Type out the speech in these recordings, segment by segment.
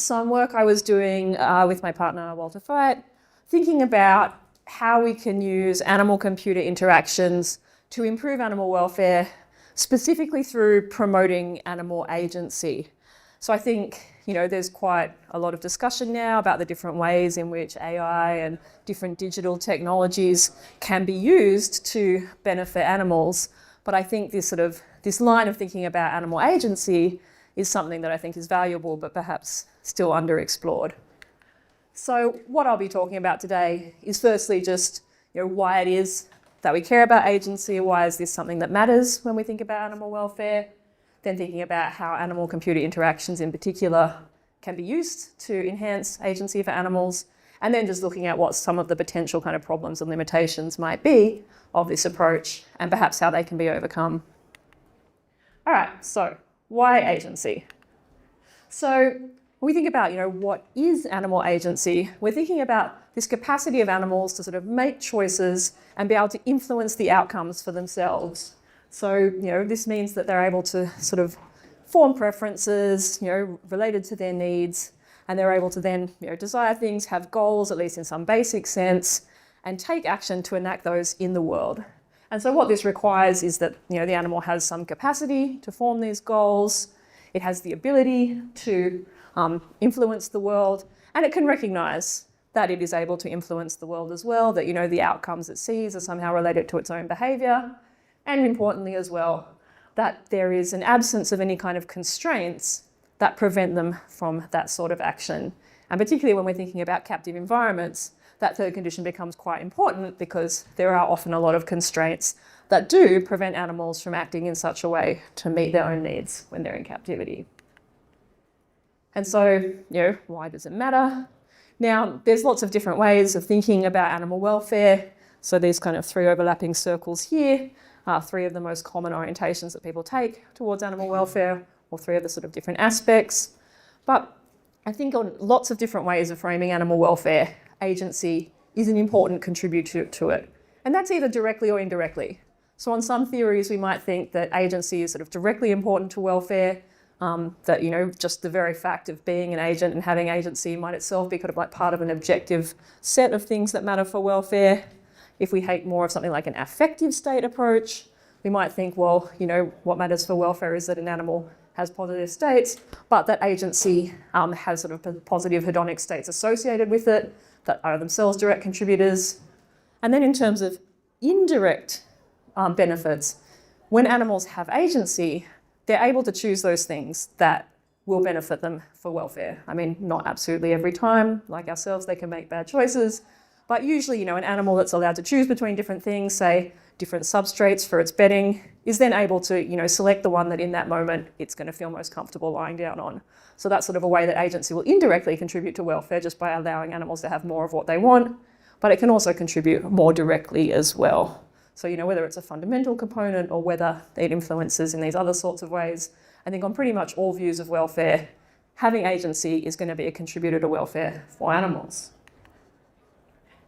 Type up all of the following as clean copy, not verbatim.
some work I was doing with my partner, Walter Feit, thinking about how we can use animal-computer interactions to improve animal welfare, specifically through promoting animal agency. So I think, there's quite a lot of discussion now about the different ways in which AI and different digital technologies can be used to benefit animals. But I think this line of thinking about animal agency is something that I think is valuable, but perhaps still underexplored. So what I'll be talking about today is firstly just why it is that we care about agency, why is this something that matters when we think about animal welfare, then thinking about how animal-computer interactions in particular can be used to enhance agency for animals, and then just looking at what some of the potential kind of problems and limitations might be of this approach and perhaps how they can be overcome. All right, so why agency? So when we think about, what is animal agency, we're thinking about this capacity of animals to sort of make choices and be able to influence the outcomes for themselves. So, this means that they're able to sort of form preferences, related to their needs, and they're able to then, desire things, have goals, at least in some basic sense, and take action to enact those in the world. And so what this requires is that, the animal has some capacity to form these goals, it has the ability to influence the world, and it can recognise that it is able to influence the world as well, that, the outcomes it sees are somehow related to its own behaviour, and importantly as well, that there is an absence of any kind of constraints that prevent them from that sort of action. And particularly when we're thinking about captive environments, that third condition becomes quite important because there are often a lot of constraints that do prevent animals from acting in such a way to meet their own needs when they're in captivity. And so, why does it matter? Now, there's lots of different ways of thinking about animal welfare. So these kind of three overlapping circles here are three of the most common orientations that people take towards animal welfare, or three of the sort of different aspects. But I think on lots of different ways of framing animal welfare, agency is an important contributor to it. And that's either directly or indirectly. So on some theories, we might think that agency is sort of directly important to welfare, that, just the very fact of being an agent and having agency might itself be kind of like part of an objective set of things that matter for welfare. If we take more of something like an affective state approach, we might think, well, what matters for welfare is that an animal has positive states, but that agency has sort of positive hedonic states associated with it that are themselves direct contributors. And then in terms of indirect benefits, when animals have agency, they're able to choose those things that will benefit them for welfare. I mean, not absolutely every time, like ourselves, they can make bad choices, but usually, an animal that's allowed to choose between different things, say different substrates for its bedding, is then able to, select the one that in that moment it's going to feel most comfortable lying down on. So that's sort of a way that agency will indirectly contribute to welfare just by allowing animals to have more of what they want, but it can also contribute more directly as well. So, whether it's a fundamental component or whether it influences in these other sorts of ways, I think on pretty much all views of welfare, having agency is going to be a contributor to welfare for animals.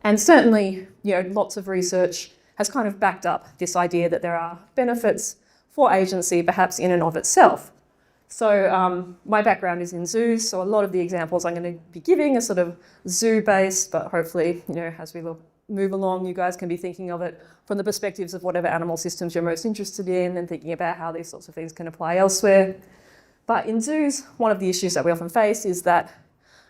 And certainly, lots of research has kind of backed up this idea that there are benefits for agency, perhaps in and of itself. So my background is in zoos, so a lot of the examples I'm going to be giving are sort of zoo-based, but hopefully, as we move along, you guys can be thinking of it from the perspectives of whatever animal systems you're most interested in and thinking about how these sorts of things can apply elsewhere. But in zoos, one of the issues that we often face is that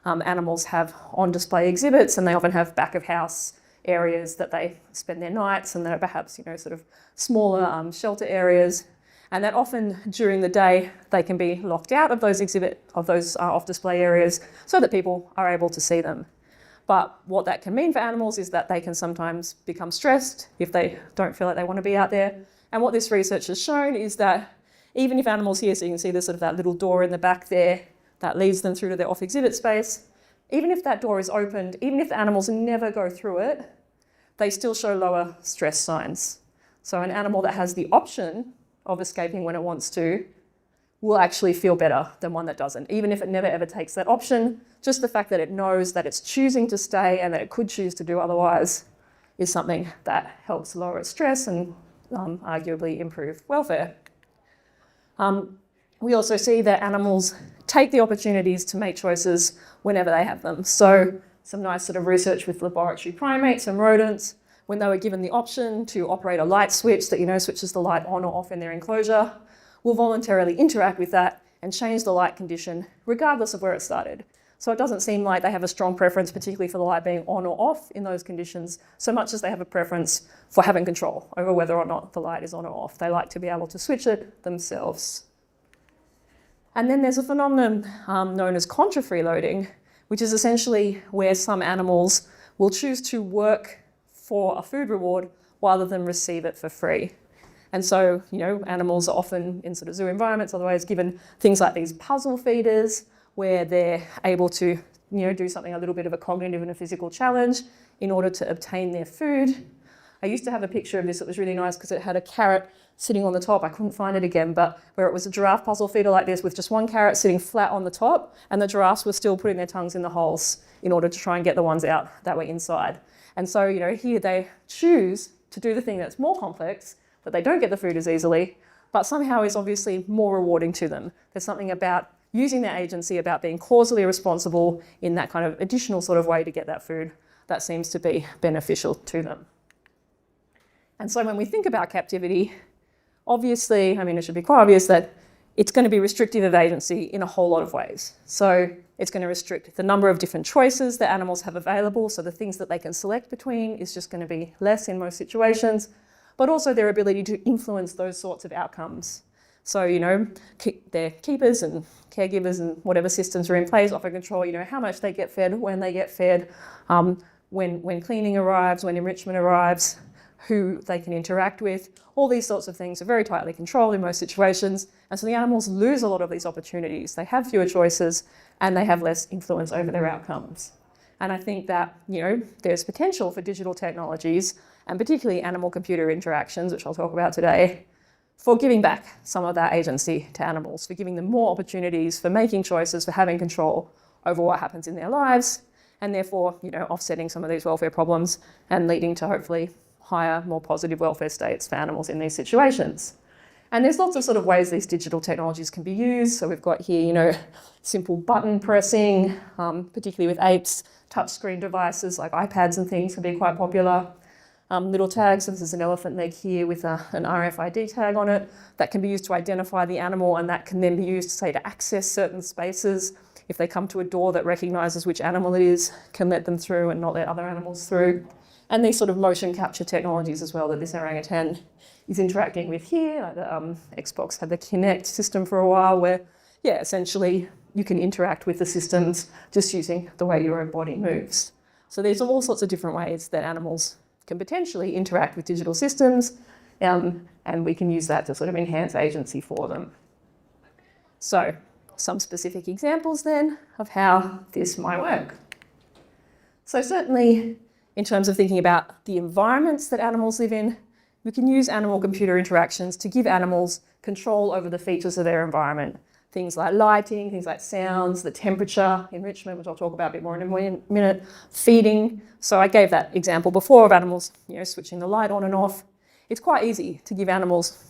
animals have on-display exhibits, and they often have back-of-house areas that they spend their nights, and they're perhaps, sort of smaller shelter areas, and that often during the day they can be locked out of those off-display areas so that people are able to see them. But what that can mean for animals is that they can sometimes become stressed if they don't feel like they want to be out there. And what this research has shown is that even if animals here, so you can see there's sort of that little door in the back there that leads them through to their off-exhibit space, even if that door is opened, even if the animals never go through it, they still show lower stress signs. So an animal that has the option of escaping when it wants to will actually feel better than one that doesn't. Even if it never ever takes that option, just the fact that it knows that it's choosing to stay and that it could choose to do otherwise is something that helps lower its stress and arguably improve welfare. we also see that animals take the opportunities to make choices whenever they have them. So some nice sort of research with laboratory primates and rodents, when they were given the option to operate a light switch that, switches the light on or off in their enclosure, will voluntarily interact with that and change the light condition regardless of where it started. So it doesn't seem like they have a strong preference, particularly for the light being on or off in those conditions, so much as they have a preference for having control over whether or not the light is on or off. They like to be able to switch it themselves. And then there's a phenomenon known as contra-freeloading, which is essentially where some animals will choose to work for a food reward rather than receive it for free. And so, animals are often in sort of zoo environments, otherwise given things like these puzzle feeders, where they're able to, do something a little bit of a cognitive and a physical challenge in order to obtain their food. I used to have a picture of this that was really nice because it had a carrot sitting on the top. I couldn't find it again, but where it was a giraffe puzzle feeder like this with just one carrot sitting flat on the top, and the giraffes were still putting their tongues in the holes in order to try and get the ones out that were inside. And so, here they choose to do the thing that's more complex, that they don't get the food as easily, but somehow is obviously more rewarding to them. There's something about using their agency, about being causally responsible in that kind of additional sort of way to get that food that seems to be beneficial to them. And so when we think about captivity, obviously, it should be quite obvious that it's going to be restrictive of agency in a whole lot of ways. So it's going to restrict the number of different choices that animals have available, so the things that they can select between is just going to be less in most situations, but also their ability to influence those sorts of outcomes. So, their keepers and caregivers and whatever systems are in place often control, how much they get fed, when they get fed, when cleaning arrives, when enrichment arrives, who they can interact with. All these sorts of things are very tightly controlled in most situations. And so the animals lose a lot of these opportunities. They have fewer choices and they have less influence over their outcomes. And I think that, there's potential for digital technologies, and particularly animal-computer interactions, which I'll talk about today, for giving back some of that agency to animals, for giving them more opportunities, for making choices, for having control over what happens in their lives, and therefore, offsetting some of these welfare problems and leading to hopefully higher, more positive welfare states for animals in these situations. And there's lots of sort of ways these digital technologies can be used. So we've got here, simple button pressing, particularly with apes, touchscreen devices like iPads and things can be quite popular. Little tags, so this is an elephant leg here with an RFID tag on it that can be used to identify the animal, and that can then be used, say, to access certain spaces. If they come to a door that recognises which animal it is, can let them through and not let other animals through. And these sort of motion capture technologies as well that this orangutan is interacting with here. Like the Xbox had the Kinect system for a while where, essentially you can interact with the systems just using the way your own body moves. So there's all sorts of different ways that animals can potentially interact with digital systems, and we can use that to sort of enhance agency for them. So some specific examples then of how this might work. So certainly in terms of thinking about the environments that animals live in, we can use animal-computer interactions to give animals control over the features of their environment. Things like lighting, things like sounds, the temperature, enrichment, which I'll talk about a bit more in a minute, feeding. So I gave that example before of animals, switching the light on and off. It's quite easy to give animals,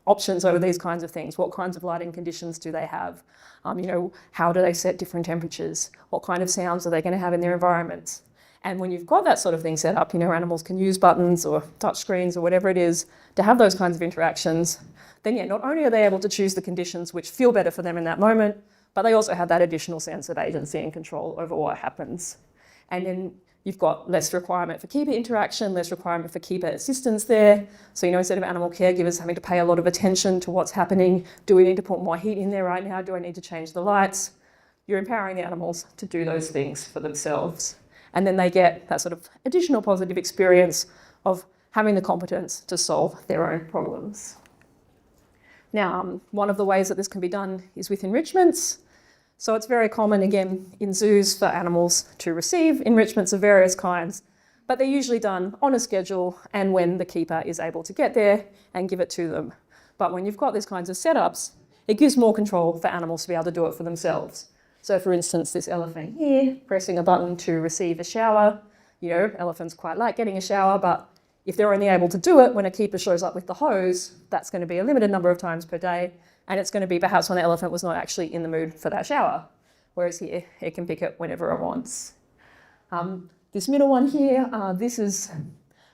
options over these kinds of things. What kinds of lighting conditions do they have? How do they set different temperatures? What kind of sounds are they going to have in their environments? And when you've got that sort of thing set up, animals can use buttons or touch screens or whatever it is to have those kinds of interactions. Then not only are they able to choose the conditions which feel better for them in that moment, but they also have that additional sense of agency and control over what happens. And then you've got less requirement for keeper interaction, less requirement for keeper assistance there. So, instead of animal caregivers having to pay a lot of attention to what's happening, do we need to put more heat in there right now? Do I need to change the lights? You're empowering the animals to do those things for themselves. And then they get that sort of additional positive experience of having the competence to solve their own problems. Now, one of the ways that this can be done is with enrichments. So it's very common, again, in zoos for animals to receive enrichments of various kinds, but they're usually done on a schedule and when the keeper is able to get there and give it to them. But when you've got these kinds of setups, it gives more control for animals to be able to do it for themselves. So for instance, this elephant here, pressing a button to receive a shower. Elephants quite like getting a shower, but if they're only able to do it when a keeper shows up with the hose, that's going to be a limited number of times per day, and it's going to be perhaps when the elephant was not actually in the mood for that shower, whereas here it can pick it whenever it wants. This middle one here, this is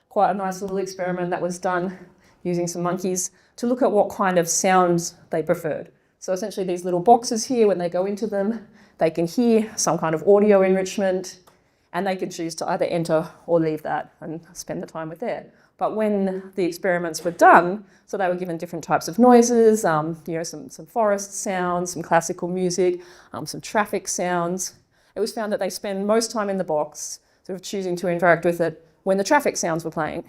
quite a nice little experiment that was done using some monkeys to look at what kind of sounds they preferred. So essentially these little boxes here, when they go into them, they can hear some kind of audio enrichment, and they can choose to either enter or leave that and spend the time with it. But when the experiments were done, so they were given different types of noises, some forest sounds, some classical music, some traffic sounds, it was found that they spend most time in the box sort of choosing to interact with it when the traffic sounds were playing,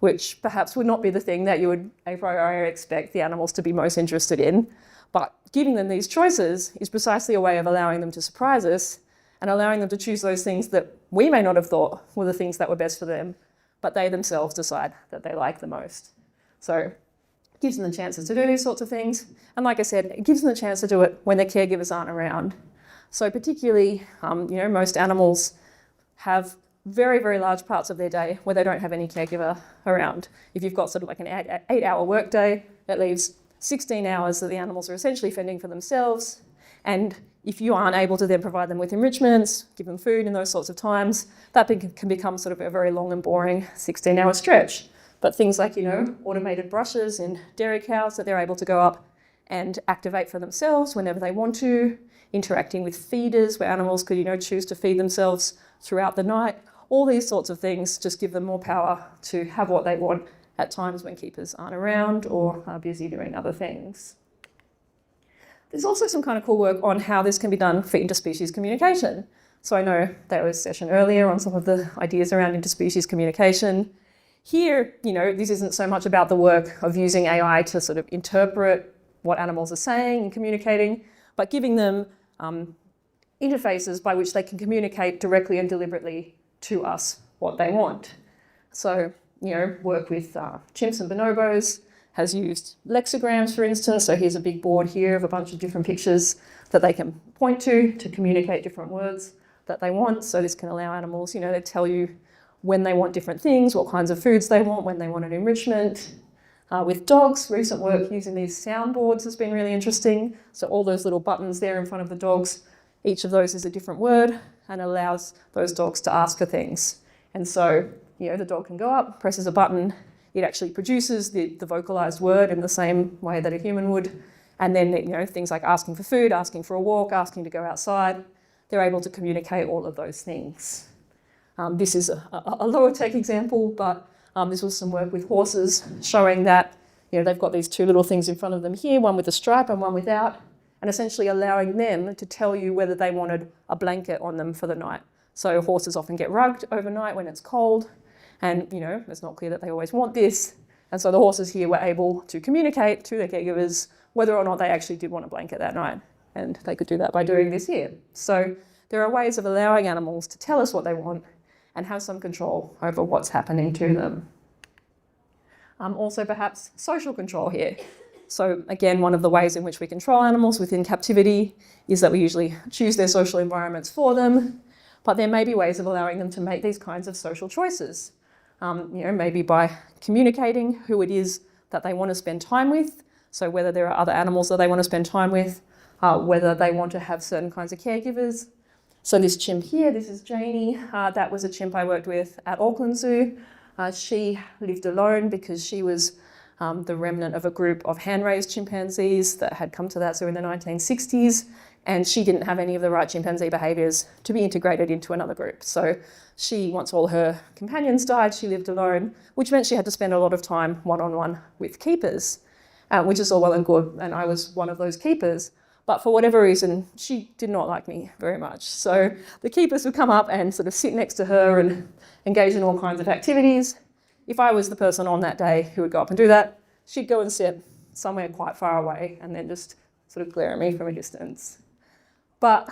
which perhaps would not be the thing that you would a priori expect the animals to be most interested in. But giving them these choices is precisely a way of allowing them to surprise us and allowing them to choose those things that we may not have thought were the things that were best for them, but they themselves decide that they like the most. So it gives them the chances to do these sorts of things. And like I said, it gives them the chance to do it when their caregivers aren't around. So particularly, most animals have very, very large parts of their day where they don't have any caregiver around. If you've got sort of like an 8-hour workday, that leaves 16 hours that the animals are essentially fending for themselves. And if you aren't able to then provide them with enrichments, give them food in those sorts of times, that can become sort of a very long and boring 16-hour stretch. But things like, automated brushes in dairy cows that they're able to go up and activate for themselves whenever they want to, interacting with feeders where animals could, choose to feed themselves throughout the night. All these sorts of things just give them more power to have what they want at times when keepers aren't around or are busy doing other things. There's also some kind of cool work on how this can be done for interspecies communication. So I know there was a session earlier on some of the ideas around interspecies communication. Here, this isn't so much about the work of using AI to sort of interpret what animals are saying and communicating, but giving them interfaces by which they can communicate directly and deliberately to us what they want. So, work with chimps and bonobos has used lexicograms, for instance. So here's a big board here of a bunch of different pictures that they can point to communicate different words that they want. So this can allow animals, they tell you when they want different things, what kinds of foods they want, when they want an enrichment. With dogs, recent work using these soundboards has been really interesting. So all those little buttons there in front of the dogs, each of those is a different word and allows those dogs to ask for things. And so, the dog can go up, presses a button, it actually produces the vocalized word in the same way that a human would. And then, things like asking for food, asking for a walk, asking to go outside, they're able to communicate all of those things. This is a lower tech example, but this was some work with horses showing that, they've got these two little things in front of them here, one with a stripe and one without, and essentially allowing them to tell you whether they wanted a blanket on them for the night. So horses often get rugged overnight when it's cold, and it's not clear that they always want this. And so the horses here were able to communicate to their caregivers whether or not they actually did want a blanket that night. And they could do that by doing this here. So there are ways of allowing animals to tell us what they want and have some control over what's happening to them. Also perhaps social control here. So again, one of the ways in which we control animals within captivity is that we usually choose their social environments for them, but there may be ways of allowing them to make these kinds of social choices. Maybe by communicating who it is that they want to spend time with, so whether there are other animals that they want to spend time with, whether they want to have certain kinds of caregivers. So this chimp here, this is Janie, that was a chimp I worked with at Auckland Zoo. She lived alone because she was the remnant of a group of hand-raised chimpanzees that had come to that zoo in the 1960s, and she didn't have any of the right chimpanzee behaviours to be integrated into another group. So she, once all her companions died, she lived alone, which meant she had to spend a lot of time one-on-one with keepers, which is all well and good, and I was one of those keepers. But for whatever reason, she did not like me very much. So the keepers would come up and sort of sit next to her and engage in all kinds of activities. If I was the person on that day who would go up and do that, she'd go and sit somewhere quite far away and then just sort of glare at me from a distance. But,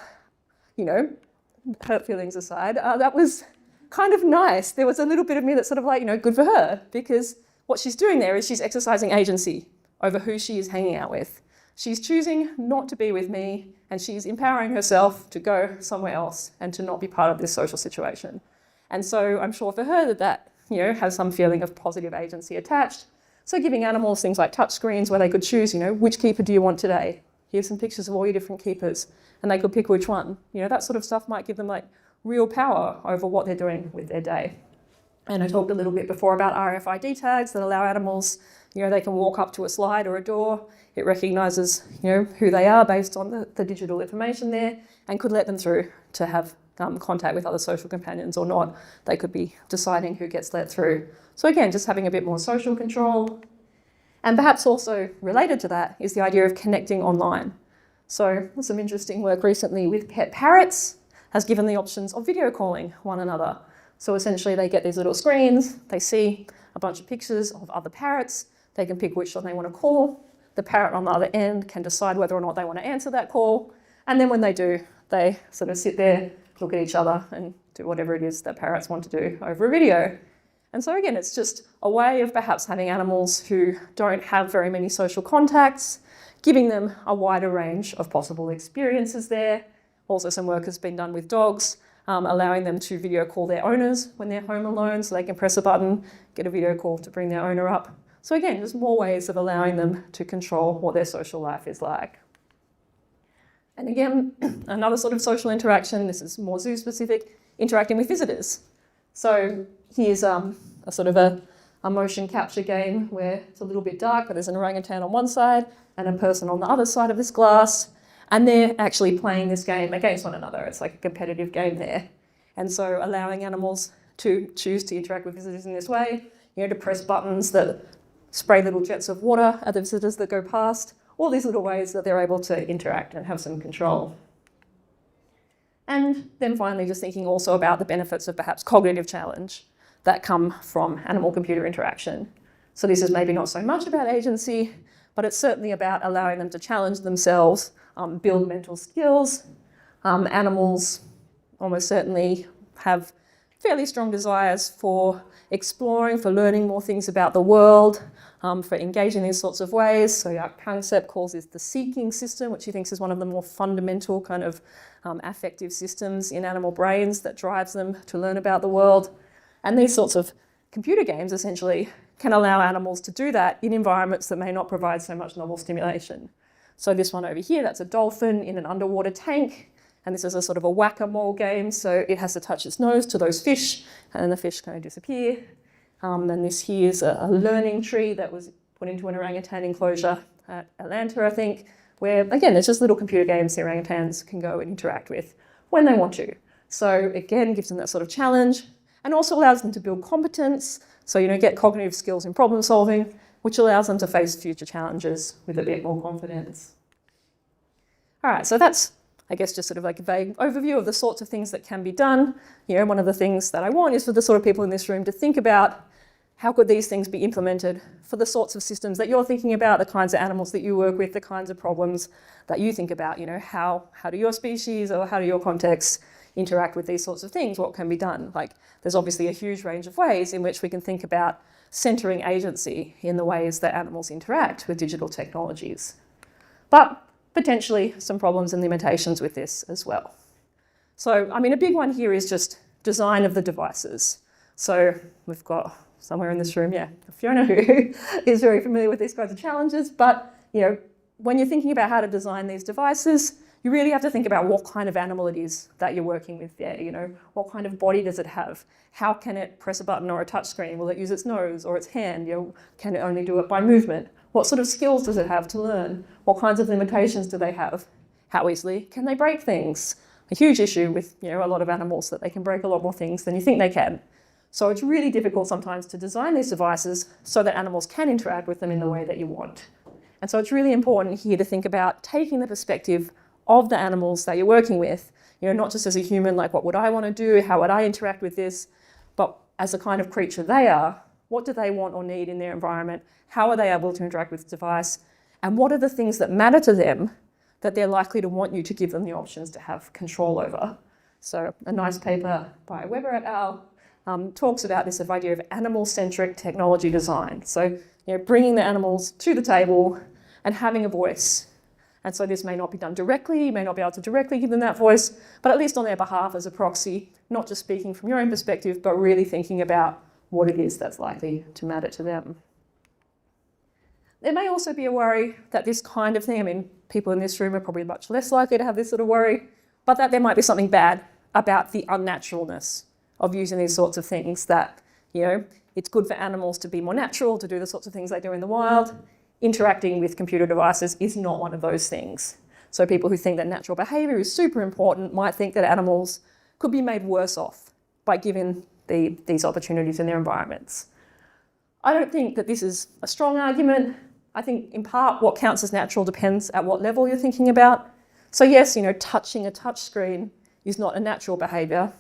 hurt feelings aside, that was kind of nice. There was a little bit of me that's sort of like, good for her, because what she's doing there is she's exercising agency over who she is hanging out with. She's choosing not to be with me, and she's empowering herself to go somewhere else and to not be part of this social situation. And so I'm sure for her that have some feeling of positive agency attached. So giving animals things like touch screens where they could choose, which keeper do you want today? Here's some pictures of all your different keepers, and they could pick which one. That sort of stuff might give them like real power over what they're doing with their day. And I talked a little bit before about RFID tags that allow animals, they can walk up to a slide or a door. It recognises, who they are based on the digital information there, and could let them through to have contact with other social companions or not. They could be deciding who gets let through. So again, just having a bit more social control. And perhaps also related to that is the idea of connecting online. So there's some interesting work recently with pet parrots has given the options of video calling one another. So essentially they get these little screens, they see a bunch of pictures of other parrots, they can pick which one they want to call. The parrot on the other end can decide whether or not they want to answer that call. And then when they do, they sort of sit there, look at each other and do whatever it is that parrots want to do over a video. And so again, it's just a way of perhaps having animals who don't have very many social contacts, giving them a wider range of possible experiences there. Also some work has been done with dogs, allowing them to video call their owners when they're home alone, so they can press a button, get a video call to bring their owner up. So again, there's more ways of allowing them to control what their social life is like. And again, another sort of social interaction, this is more zoo specific, interacting with visitors. So here's a sort of a motion capture game where it's a little bit dark, but there's an orangutan on one side and a person on the other side of this glass. And they're actually playing this game against one another. It's like a competitive game there. And so allowing animals to choose to interact with visitors in this way, to press buttons that spray little jets of water at the visitors that go past, all these little ways that they're able to interact and have some control. And then finally, just thinking also about the benefits of perhaps cognitive challenge that come from animal-computer interaction. So this is maybe not so much about agency, but it's certainly about allowing them to challenge themselves, build mental skills. Animals almost certainly have fairly strong desires for exploring, for learning more things about the world, for engaging in these sorts of ways. So our concept calls this the seeking system, which he thinks is one of the more fundamental kind of affective systems in animal brains that drives them to learn about the world. And these sorts of computer games essentially can allow animals to do that in environments that may not provide so much novel stimulation. So this one over here, that's a dolphin in an underwater tank. And this is a sort of a whack-a-mole game. So it has to touch its nose to those fish and then the fish kind of disappear. And this here is a learning tree that was put into an orangutan enclosure at Atlanta, I think, where, again, it's just little computer games the orangutans can go and interact with when they want to. So again, gives them that sort of challenge and also allows them to build competence. So, get cognitive skills in problem solving, which allows them to face future challenges with a bit more confidence. All right, so that's, I guess, just sort of like a vague overview of the sorts of things that can be done. One of the things that I want is for the sort of people in this room to think about how could these things be implemented for the sorts of systems that you're thinking about, the kinds of animals that you work with, the kinds of problems that you think about. How do your species or how do your contexts interact with these sorts of things? What can be done? Like, there's obviously a huge range of ways in which we can think about centering agency in the ways that animals interact with digital technologies. But potentially some problems and limitations with this as well. So, a big one here is just design of the devices. So we've got somewhere in this room, Fiona, who is very familiar with these kinds of challenges. But, when you're thinking about how to design these devices, you really have to think about what kind of animal it is that you're working with there. What kind of body does it have? How can it press a button or a touch screen? Will it use its nose or its hand? Can it only do it by movement? What sort of skills does it have to learn? What kinds of limitations do they have? How easily can they break things? A huge issue with a lot of animals, that they can break a lot more things than you think they can. So it's really difficult sometimes to design these devices so that animals can interact with them in the way that you want. And so it's really important here to think about taking the perspective of the animals that you're working with, not just as a human, like what would I want to do, how would I interact with this, but as the kind of creature they are, what do they want or need in their environment, how are they able to interact with the device, and what are the things that matter to them that they're likely to want you to give them the options to have control over. So a nice paper by Weber et al. Talks about this idea of animal-centric technology design. So bringing the animals to the table and having a voice. And so this may not be done directly, you may not be able to directly give them that voice, but at least on their behalf as a proxy, not just speaking from your own perspective, but really thinking about what it is that's likely to matter to them. There may also be a worry that this kind of thing, I mean, people in this room are probably much less likely to have this sort of worry, but that there might be something bad about the unnaturalness of using these sorts of things, that, you know, it's good for animals to be more natural, to do the sorts of things they do in the wild. Interacting with computer devices is not one of those things. So people who think that natural behaviour is super important might think that animals could be made worse off by given these opportunities in their environments. I don't think that this is a strong argument. I think in part what counts as natural depends at what level you're thinking about. So yes, you know, touching a touch screen is not a natural behaviour,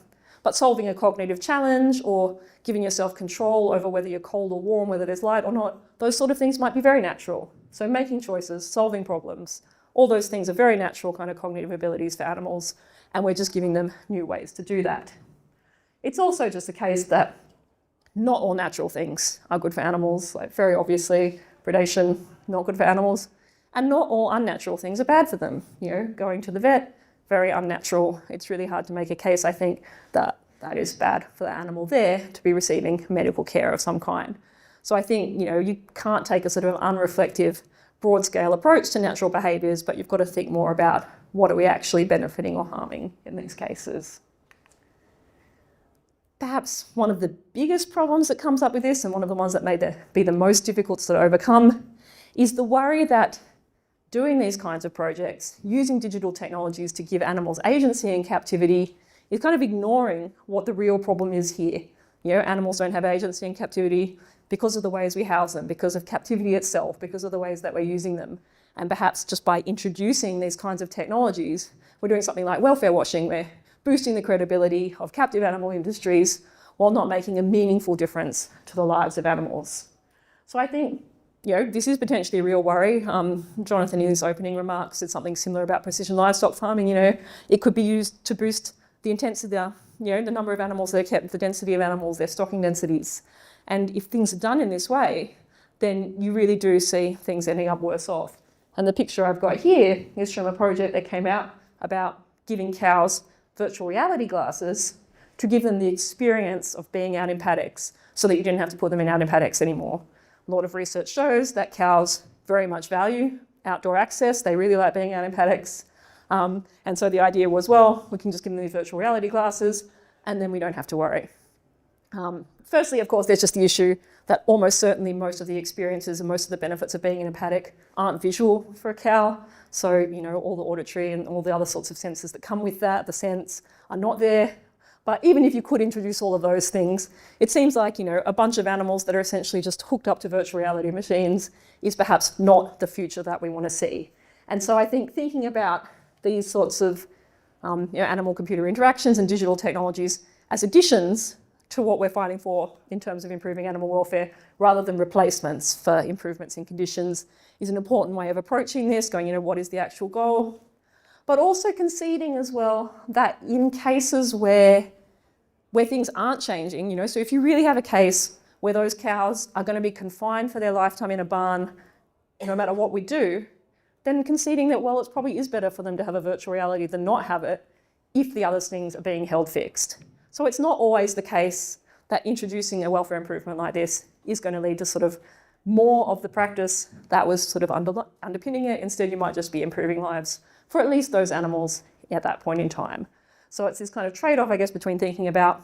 but solving a cognitive challenge or giving yourself control over whether you're cold or warm, whether there's light or not, those sort of things might be very natural. So making choices, solving problems, all those things are very natural kind of cognitive abilities for animals, and we're just giving them new ways to do that. It's also just the case that not all natural things are good for animals, like very obviously predation, not good for animals, and not all unnatural things are bad for them. You know, going to the vet, very unnatural. It's really hard to make a case, I think, that that is bad for the animal there to be receiving medical care of some kind. So I think, you know, you can't take a sort of unreflective, broad-scale approach to natural behaviours, but you've got to think more about what are we actually benefiting or harming in these cases. Perhaps one of the biggest problems that comes up with this, and one of the ones that may be the most difficult to overcome, is the worry that doing these kinds of projects, using digital technologies to give animals agency in captivity, is kind of ignoring what the real problem is here. You know, animals don't have agency in captivity because of the ways we house them, because of captivity itself, because of the ways that we're using them. And perhaps just by introducing these kinds of technologies, we're doing something like welfare washing, we're boosting the credibility of captive animal industries while not making a meaningful difference to the lives of animals. So I think, you know, this is potentially a real worry. Jonathan in his opening remarks said something similar about precision livestock farming. You know, it could be used to boost the intensity, you know, the number of animals that are kept, the density of animals, their stocking densities. And if things are done in this way, then you really do see things ending up worse off. And the picture I've got here is from a project that came out about giving cows virtual reality glasses to give them the experience of being out in paddocks so that you didn't have to put them in out in paddocks anymore. A lot of research shows that cows very much value outdoor access. They really like being out in paddocks. And so the idea was, well, we can just give them these virtual reality glasses and then we don't have to worry. Firstly, of course, there's just the issue that almost certainly most of the experiences and most of the benefits of being in a paddock aren't visual for a cow. So, you know, all the auditory and all the other sorts of senses that come with that, the scents, are not there. But even if you could introduce all of those things, it seems like, you know, a bunch of animals that are essentially just hooked up to virtual reality machines is perhaps not the future that we want to see. And so I think thinking about these sorts of you know, animal-computer interactions and digital technologies as additions to what we're fighting for in terms of improving animal welfare, rather than replacements for improvements in conditions, is an important way of approaching this, going, you know, what is the actual goal? But also conceding as well that in cases where things aren't changing, you know, so if you really have a case where those cows are going to be confined for their lifetime in a barn, no matter what we do, then conceding that, well, it probably is better for them to have a virtual reality than not have it if the other things are being held fixed. So it's not always the case that introducing a welfare improvement like this is going to lead to sort of more of the practice that was sort of underpinning it. Instead, you might just be improving lives for at least those animals at that point in time. So it's this kind of trade-off, I guess, between thinking about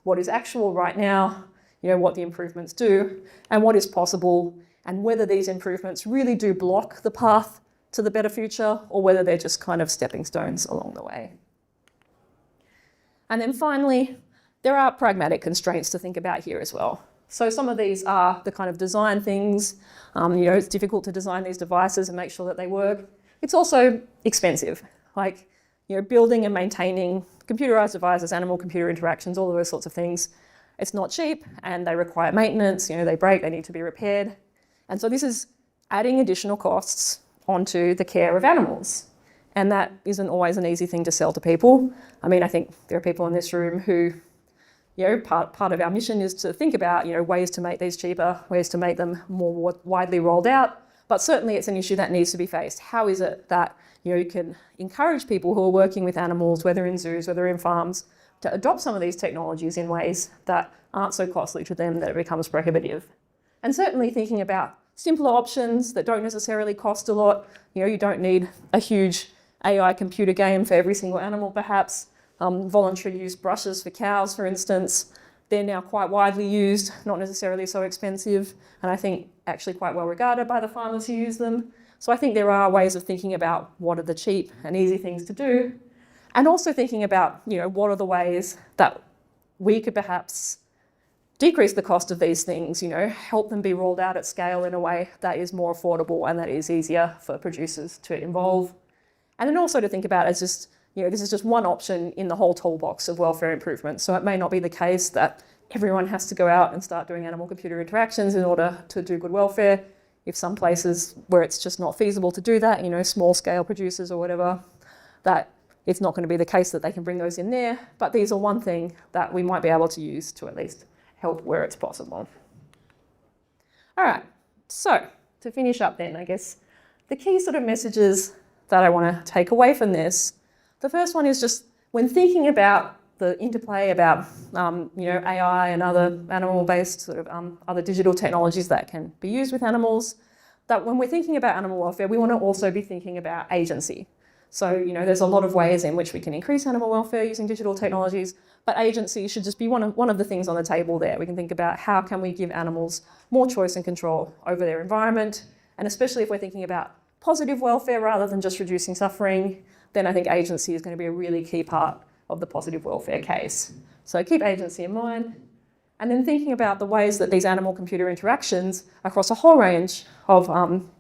what is actual right now, you know, what the improvements do, and what is possible, and whether these improvements really do block the path to the better future, or whether they're just kind of stepping stones along the way. And then finally, there are pragmatic constraints to think about here as well. So some of these are the kind of design things. You know, it's difficult to design these devices and make sure that they work. It's also expensive, like, you know, building and maintaining computerized devices, animal-computer interactions, all of those sorts of things. It's not cheap, and they require maintenance. You know, they break, they need to be repaired. And so this is adding additional costs onto the care of animals. And that isn't always an easy thing to sell to people. I mean, I think there are people in this room who, you know, part of our mission is to think about, you know, ways to make these cheaper, ways to make them more widely rolled out. But certainly it's an issue that needs to be faced. How is it that, you know, you can encourage people who are working with animals, whether in zoos, whether in farms, to adopt some of these technologies in ways that aren't so costly to them that it becomes prohibitive. And certainly thinking about simpler options that don't necessarily cost a lot. You don't need a huge AI computer game for every single animal, perhaps. Voluntary use brushes for cows, for instance. They're now quite widely used, not necessarily so expensive, and I think actually quite well regarded by the farmers who use them. So I think there are ways of thinking about what are the cheap and easy things to do, and also thinking about, what are the ways that we could perhaps decrease the cost of these things, help them be rolled out at scale in a way that is more affordable and that is easier for producers to involve. And then also to think about as just, this is just one option in the whole toolbox of welfare improvement. So it may not be the case that everyone has to go out and start doing animal-computer interactions in order to do good welfare. If some places where it's just not feasible to do that, small-scale producers or whatever, that it's not going to be the case that they can bring those in there. But these are one thing that we might be able to use to at least help where it's possible. All right, so to finish up then, I guess, the key sort of messages that I want to take away from this, the first one is just when thinking about the interplay about AI and other animal-based sort of other digital technologies that can be used with animals, that when we're thinking about animal welfare, we want to also be thinking about agency. So, there's a lot of ways in which we can increase animal welfare using digital technologies, but agency should just be one of the things on the table there. We can think about how can we give animals more choice and control over their environment, and especially if we're thinking about positive welfare rather than just reducing suffering, then I think agency is going to be a really key part of the positive welfare case. So keep agency in mind, and then thinking about the ways that these animal-computer interactions across a whole range of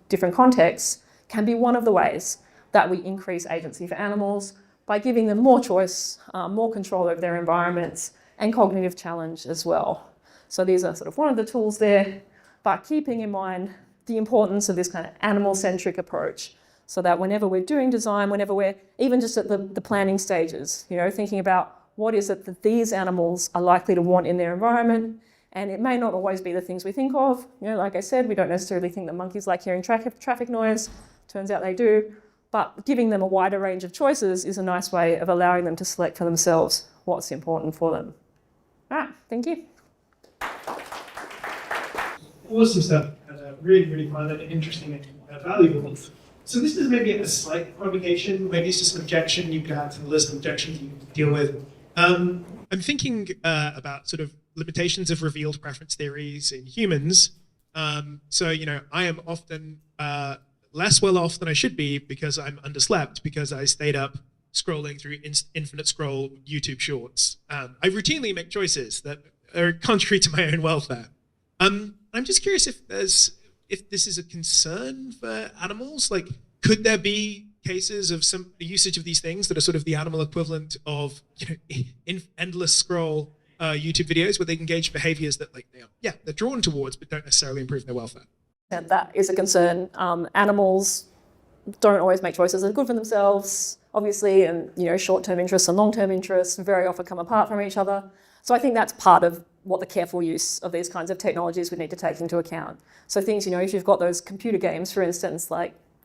different contexts can be one of the ways that we increase agency for animals by giving them more choice, more control over their environments, and cognitive challenge as well. So these are sort of one of the tools there, but keeping in mind the importance of this kind of animal-centric approach, so that whenever we're doing design, whenever we're even just at the planning stages, thinking about what is it that these animals are likely to want in their environment, and it may not always be the things we think of. Like I said, we don't necessarily think that monkeys like hearing traffic noise. Turns out they do. But giving them a wider range of choices is a nice way of allowing them to select for themselves what's important for them. All right, thank you. Awesome stuff. Really, really fun and interesting and valuable. So this is maybe a slight provocation, maybe it's just an objection you could have to the list of objections you deal with. I'm thinking about sort of limitations of revealed preference theories in humans. So, I am often less well off than I should be because I'm underslept, because I stayed up scrolling through infinite scroll YouTube shorts. I routinely make choices that are contrary to my own welfare. I'm just curious if this is a concern for animals. Like, could there be cases of some usage of these things that are sort of the animal equivalent of endless scroll YouTube videos where they engage behaviors that they're drawn towards but don't necessarily improve their welfare? And that is a concern. Animals don't always make choices that are good for themselves, obviously, and short-term interests and long-term interests very often come apart from each other. So I think that's part of what the careful use of these kinds of technologies would need to take into account. So things, if you've got those computer games, for instance,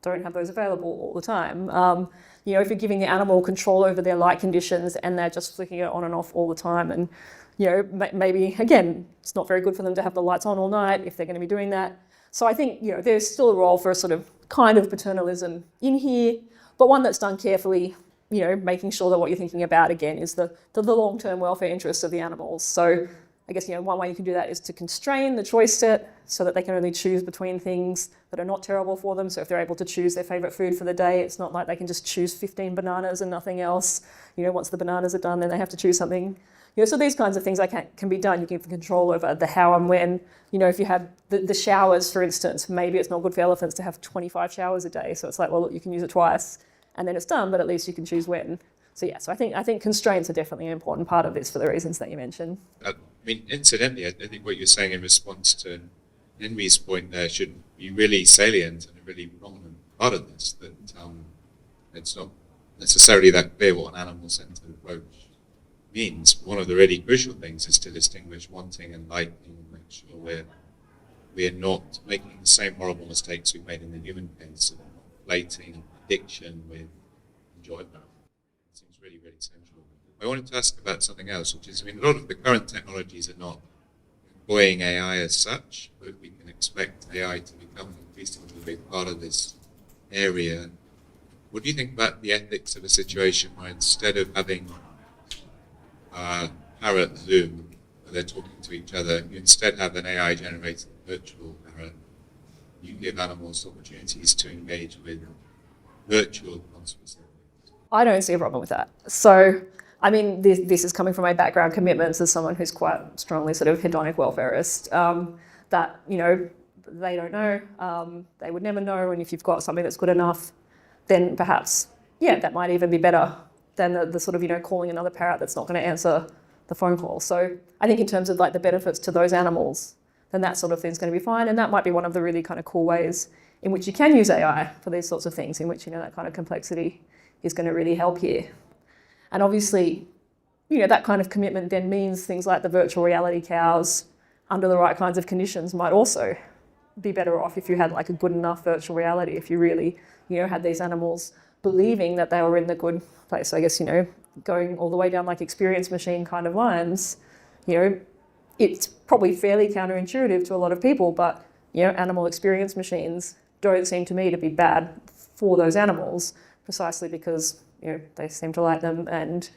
don't have those available all the time. If you're giving the animal control over their light conditions and they're just flicking it on and off all the time, and maybe, again, it's not very good for them to have the lights on all night if they're going to be doing that. So I think, there's still a role for a sort of kind of paternalism in here, but one that's done carefully, making sure that what you're thinking about, again, is the long-term welfare interests of the animals. So I guess, one way you can do that is to constrain the choice set so that they can only choose between things that are not terrible for them. So if they're able to choose their favourite food for the day, it's not like they can just choose 15 bananas and nothing else. Once the bananas are done, then they have to choose something. So these kinds of things can be done. You can have control over the how and when. If you have the showers, for instance, maybe it's not good for elephants to have 25 showers a day. So it's like, well, look, you can use it twice and then it's done, but at least you can choose when. So I think constraints are definitely an important part of this for the reasons that you mentioned. Incidentally, I think what you're saying in response to Henry's point there should be really salient and a really prominent part of this, that it's not necessarily that clear what an animal-centered approach means. One of the really crucial things is to distinguish wanting and liking and make sure we're not making the same horrible mistakes we've made in the human case of conflating addiction with enjoyment. It seems really, really central. I wanted to ask about something else, which is, a lot of the current technologies are not deploying AI as such, but we can expect AI to become increasingly a big part of this area. What do you think about the ethics of a situation where instead of having parrot Zoom, where they're talking to each other, you instead have an AI-generated virtual parrot? You give animals opportunities to engage with virtual consciousness. I don't see a problem with that. So, I mean, this is coming from my background commitments as someone who's quite strongly sort of hedonic welfarist, that, you know, they don't know, they would never know, and if you've got something that's good enough, then perhaps, yeah, that might even be better than the sort of, you know, calling another parrot that's not going to answer the phone call. So I think in terms of like the benefits to those animals, then that sort of thing's going to be fine. And that might be one of the really kind of cool ways in which you can use AI for these sorts of things, in which, you know, that kind of complexity is going to really help here. And obviously, you know, that kind of commitment then means things like the virtual reality cows under the right kinds of conditions might also be better off if you had like a good enough virtual reality, if you really, you know, had these animals believing that they were in the good place. So I guess, you know, going all the way down like experience machine kind of lines, you know, it's probably fairly counterintuitive to a lot of people, but, you know, animal experience machines don't seem to me to be bad for those animals, precisely because, you know, they seem to like them, and,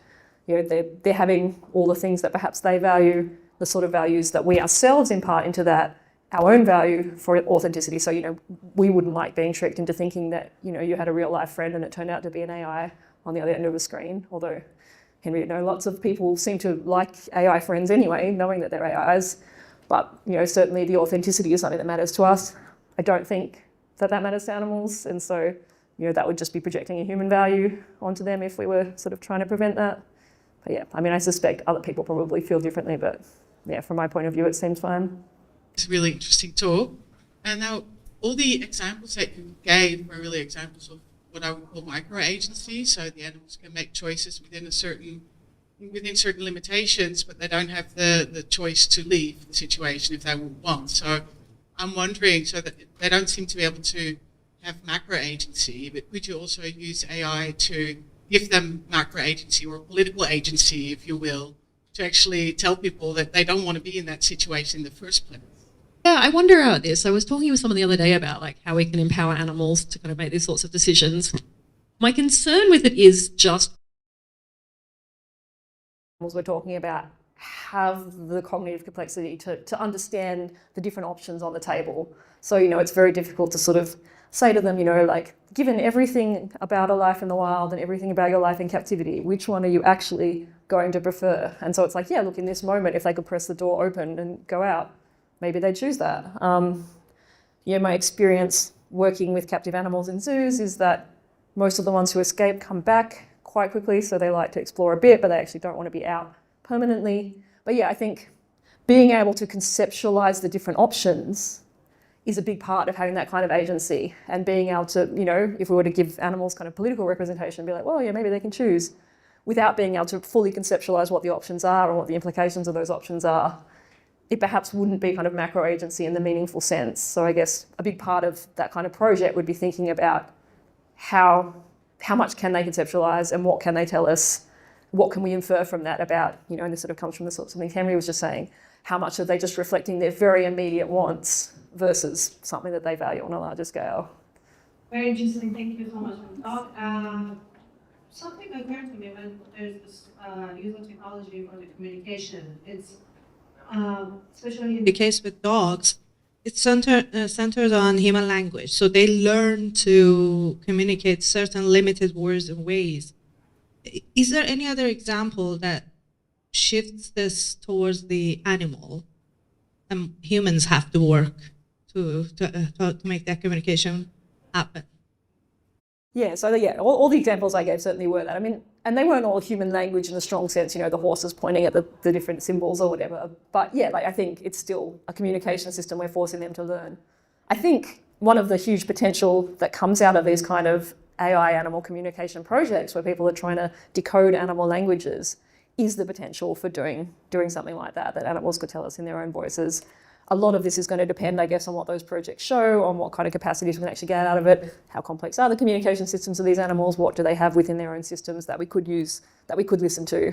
you know, they're having all the things that perhaps they value, the sort of values that we ourselves impart into that, our own value for authenticity. So, you know, we wouldn't like being tricked into thinking that, you know, you had a real life friend and it turned out to be an AI on the other end of a screen. Although, Henry, you know, lots of people seem to like AI friends anyway, knowing that they're AIs. But, you know, certainly the authenticity is something that matters to us. I don't think that matters to animals. And so, you know, that would just be projecting a human value onto them if we were sort of trying to prevent that. But yeah, I mean, I suspect other people probably feel differently, but yeah, from my point of view, it seems fine. It's a really interesting talk. And now all the examples that you gave were really examples of what I would call micro-agency. So the animals can make choices within certain limitations, but they don't have the choice to leave the situation if they want. So I'm wondering, so that they don't seem to be able to have macro-agency, but could you also use AI to give them macro-agency or political agency, if you will, to actually tell people that they don't want to be in that situation in the first place? Yeah, I wonder about this. I was talking with someone the other day about like how we can empower animals to kind of make these sorts of decisions. My concern with it is just Animals we're talking about have the cognitive complexity to understand the different options on the table. So, you know, it's very difficult to sort of say to them, you know, like, given everything about a life in the wild and everything about your life in captivity, which one are you actually going to prefer? And so it's like, yeah, look, in this moment, if they could press the door open and go out, maybe they'd choose that. You know, my experience working with captive animals in zoos is that most of the ones who escape come back quite quickly, so they like to explore a bit, but they actually don't want to be out permanently. But yeah, I think being able to conceptualize the different options is a big part of having that kind of agency, and being able to, you know, if we were to give animals kind of political representation, be like, well, yeah, maybe they can choose, without being able to fully conceptualize what the options are and what the implications of those options are, it perhaps wouldn't be kind of macro agency in the meaningful sense. So I guess a big part of that kind of project would be thinking about how much can they conceptualize and what can they tell us, what can we infer from that about, you know, and this sort of comes from the sort of something Henry was just saying, how much are they just reflecting their very immediate wants versus something that they value on a larger scale. Very interesting, thank you so much for the talk. Something occurred to me when there's this use of technology for the communication. It's especially in the case with dogs, it's centered on human language. So they learn to communicate certain limited words and ways. Is there any other example that shifts this towards the animal and humans have to work to make that communication happen? Yeah, so yeah, all the examples I gave certainly were that. I mean, and they weren't all human language in a strong sense, you know, the horses pointing at the different symbols or whatever. But yeah, like I think it's still a communication system we're forcing them to learn. I think one of the huge potential that comes out of these kind of AI animal communication projects where people are trying to decode animal languages is the potential for doing something like that animals could tell us in their own voices. A lot of this is going to depend, I guess, on what those projects show, on what kind of capacities we can actually get out of it, how complex are the communication systems of these animals, what do they have within their own systems that we could use, that we could listen to.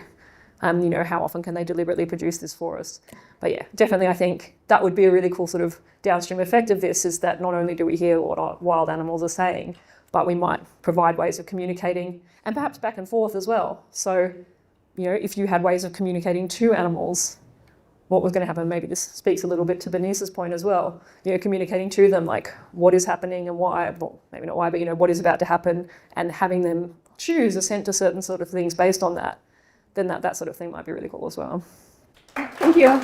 You know, how often can they deliberately produce this for us? But yeah, definitely I think that would be a really cool sort of downstream effect of this, is that not only do we hear what our wild animals are saying, but we might provide ways of communicating, and perhaps back and forth as well. So, you know, if you had ways of communicating to animals, what was going to happen? Maybe this speaks a little bit to Bernice's point as well. You know, communicating to them, like, what is happening and why, well, maybe not why, but, you know, what is about to happen, and having them choose assent to certain sort of things based on that, then that sort of thing might be really cool as well. Thank you.